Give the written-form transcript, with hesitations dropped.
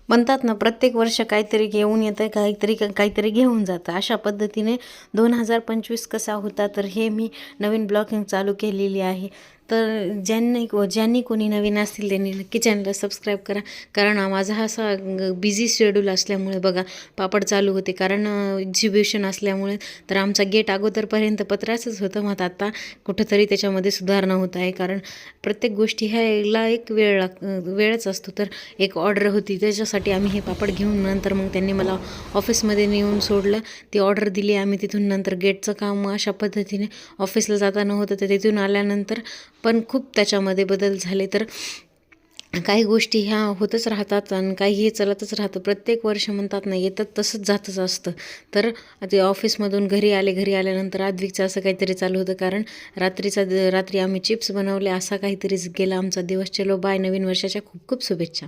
म्हणतात ना, प्रत्येक वर्ष काहीतरी घेऊन येतं, काहीतरी घेऊन जातं. अशा पद्धतीने 2025 कसा होता, तर हे मी नवीन ब्लॉगिंग चालू केलेली आहे. तर ज्यांनी कोणी नवीन असतील त्यांनी नक्की चॅनलला सबस्क्राईब करा. कारण माझा हा असा बिझी शेड्यूल असल्यामुळे बघा पापड चालू होते. कारण एक्झिबिशन असल्यामुळे तर आमचा गेट अगोदरपर्यंत पत्र्याचंच होतं. मग आता कुठंतरी त्याच्यामध्ये सुधारणा होत आहे. कारण प्रत्येक गोष्टी ह्याला एक वेळच असतो. तर एक ऑर्डर होती त्याच्यासाठी आम्ही हे पापड घेऊन नंतर मग त्यांनी मला ऑफिसमध्ये नेऊन सोडलं. ती ऑर्डर दिली आम्ही. तिथून नंतर गेटचं काम अशा पद्धतीने ऑफिसला जाताना होतं. तर तिथून आल्यानंतर पण खूप त्याच्यामध्ये बदल झाले. तर काही गोष्टी ह्या होतच राहतात आणि काही हे चालतच राहतं. प्रत्येक वर्ष म्हणतात ना, येतात तसंच जातच असतं. तर ते ऑफिसमधून घरी आल्यानंतर आद्विकचं असं काहीतरी चालू होतं. कारण रात्री आम्ही चिप्स बनवले. असा काहीतरीच गेला आमचा दिवस. चलो बाय. नवीन वर्षाच्या खूप खूप शुभेच्छा.